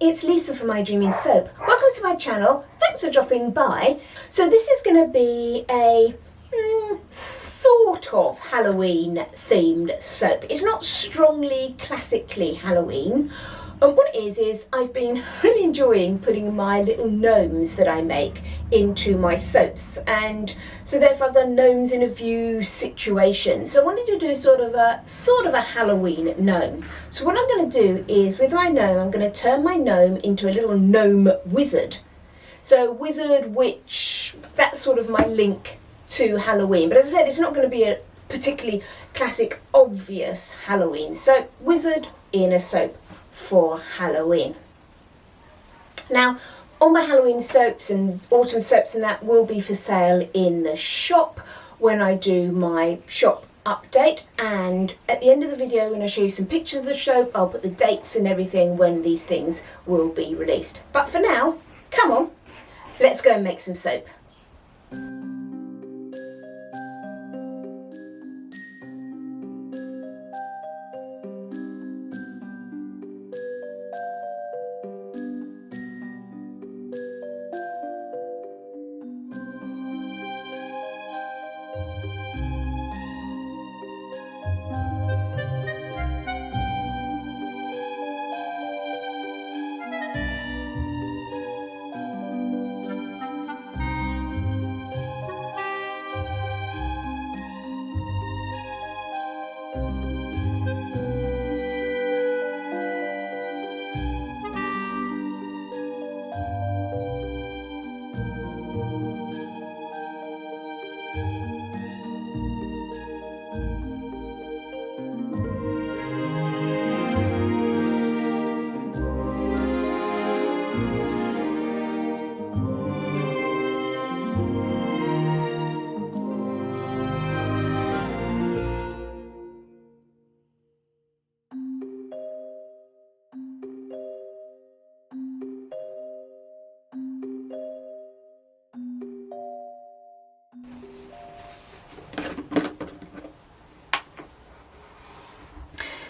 it's Lisa from My Dreaming Soap. Welcome to my channel, thanks for dropping by. So this is going to be a sort of Halloween themed soap. It's not strongly classically Halloween. What it is I've been really enjoying putting my little gnomes that I make into my soaps, and so therefore I've done gnomes in a view situation. So I wanted to do sort of a Halloween gnome. So what I'm going to do is, with my gnome, I'm going to turn my gnome into a little gnome wizard. So wizard, witch, that's sort of my link to Halloween. But as I said, it's not going to be a particularly classic, obvious Halloween. So wizard in a soap for Halloween. Now, all my Halloween soaps and autumn soaps and that will be for sale in the shop when I do my shop update, and at the end of the video when I show you some pictures of the soap, I'll put the dates and everything when these things will be released. But for now, come on, let's go and make some soap.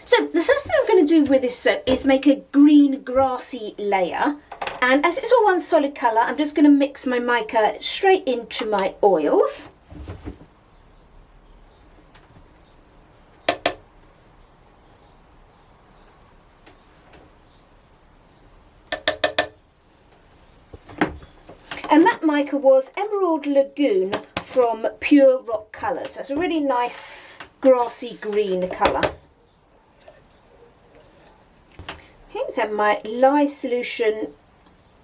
So the first thing I'm going to do with this soap is make a green grassy layer, and as it's all one solid colour, I'm just going to mix my mica straight into my oils. And that mica was Emerald Lagoon from Pure Rock Colours. So it's a really nice grassy green colour. Okay, so my lye solution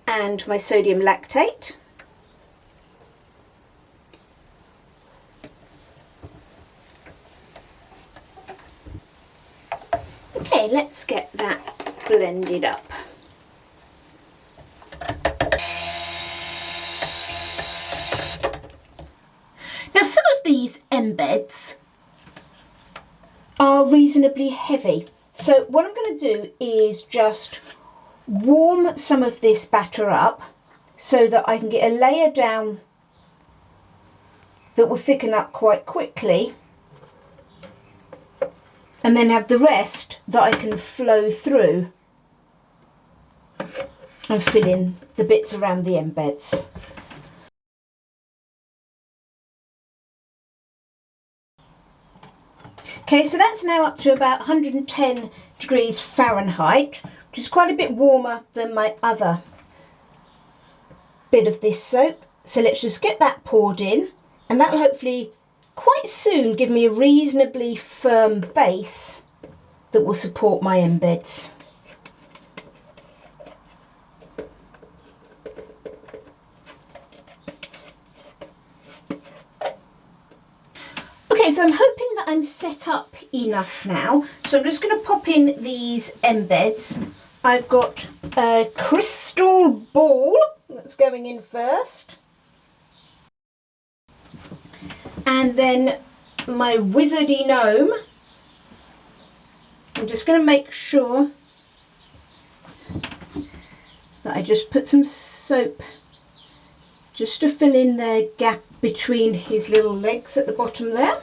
and my sodium lactate. Okay, let's get that blended up. Now, some of these embeds are reasonably heavy. So what I'm going to do is just warm some of this batter up so that I can get a layer down that will thicken up quite quickly, and then have the rest that I can flow through and fill in the bits around the embeds. Okay, so that's now up to about 110 degrees Fahrenheit, which is quite a bit warmer than my other bit of this soap. So let's just get that poured in, and that'll hopefully quite soon give me a reasonably firm base that will support my embeds. Okay, so I'm hoping that I'm set up enough now. So I'm just going to pop in these embeds. I've got a crystal ball that's going in first. And then my wizardy gnome. I'm just going to make sure that I just put some soap just to fill in the gap between his little legs at the bottom there.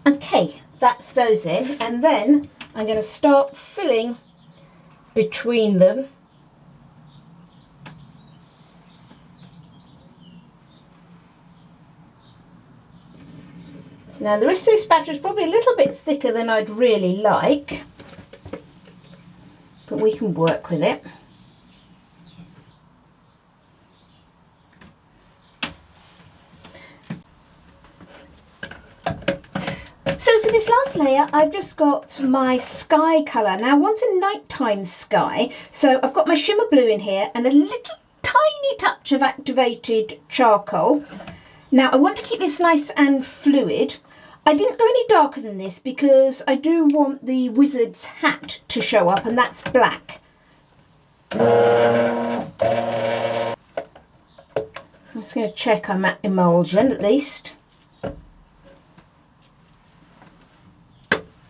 Okay, that's those in, and then I'm going to start filling between them. Now the rest of this batter is probably a little bit thicker than I'd really like, but we can work with it. So for this last layer, I've just got my sky colour. Now I want a nighttime sky, so I've got my shimmer blue in here and a little tiny touch of activated charcoal. Now I want to keep this nice and fluid. I didn't go any darker than this because I do want the wizard's hat to show up, and that's black. I'm just going to check I'm at emulsion at least.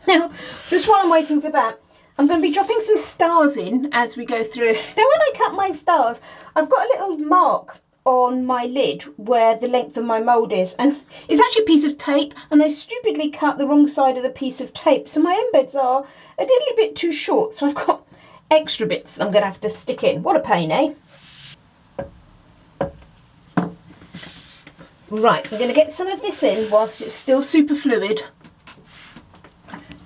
Now, just while I'm waiting for that, I'm going to be dropping some stars in as we go through. Now, when I cut my stars, I've got a little mark on my lid where the length of my mould is, and it's actually a piece of tape, and I stupidly cut the wrong side of the piece of tape, so my embeds are a little bit too short, so I've got extra bits that I'm going to have to stick in. What a pain, eh? Right, I'm going to get some of this in whilst it's still super fluid,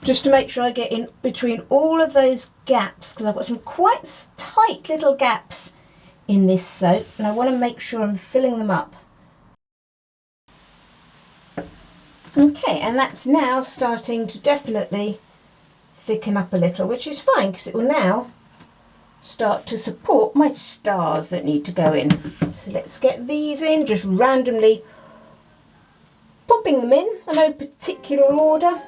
just to make sure I get in between all of those gaps, because I've got some quite tight little gaps in this soap, and I want to make sure I'm filling them up. Okay, and that's now starting to definitely thicken up a little, which is fine because it will now start to support my stars that need to go in. So let's get these in, just randomly popping them in no particular order.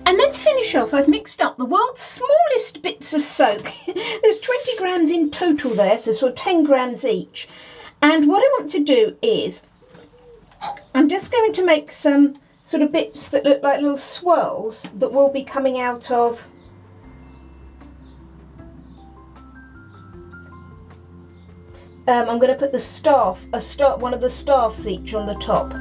And then to finish off, I've mixed up the world's smallest bits of soap. There's 20 grams in total there, so sort of 10 grams each. And what I want to do is, I'm just going to make some sort of bits that look like little swirls that will be coming out of I'm going to put the staff, one of the staffs each on the top.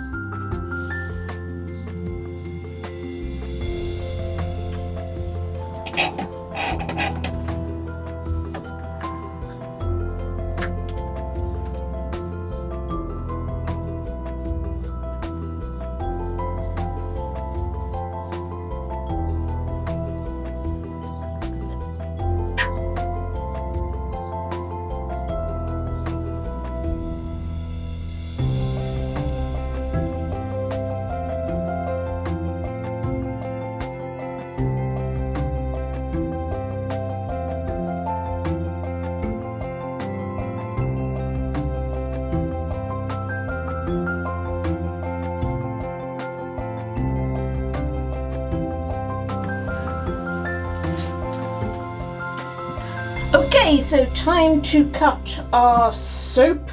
Okay, so time to cut our soap.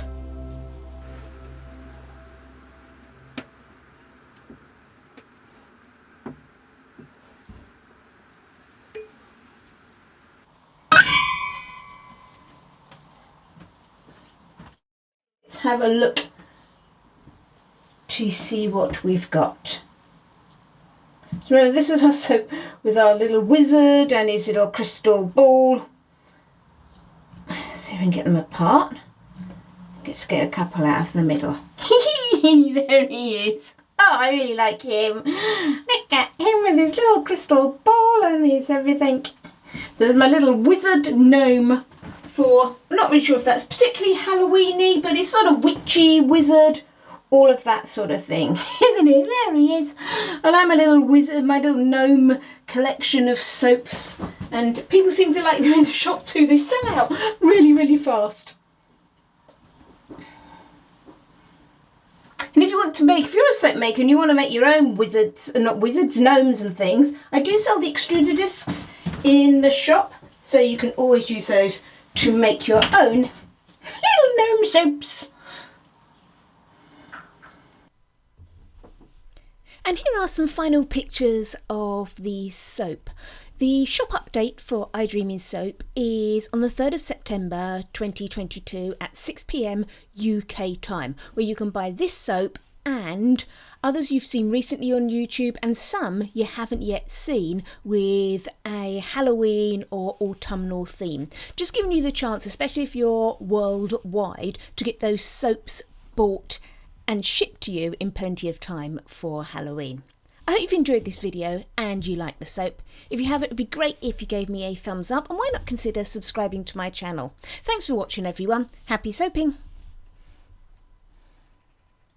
let's have a look to see what we've got. So remember, this is our soap with our little wizard and his little crystal ball. See if we can get them apart. Let's get a couple out of the middle. There he is. Oh, I really like him. Look at him with his little crystal ball and his everything. So there's my little wizard gnome for, I'm not really sure if that's particularly Halloweeny, but it's sort of witchy, wizard, all of that sort of thing. Isn't it? There he is. I like my little wizard, my little gnome collection of soaps. And people seem to like them in the shop too. They sell out really, really fast. And if you want to make, if you're a soap maker and you want to make your own wizards, not wizards, gnomes and things, I do sell the extruder discs in the shop, so you can always use those to make your own little gnome soaps. And here are some final pictures of the soap. The shop update for iDreaming Soap is on the 3rd of September 2022 at 6 p.m. UK time, where you can buy this soap and others you've seen recently on YouTube and some you haven't yet seen with a Halloween or autumnal theme. Just giving you the chance, especially if you're worldwide, to get those soaps bought and shipped to you in plenty of time for Halloween. I hope you've enjoyed this video and you like the soap. If you have, it would be great if you gave me a thumbs up, and why not consider subscribing to my channel. Thanks for watching everyone. Happy soaping!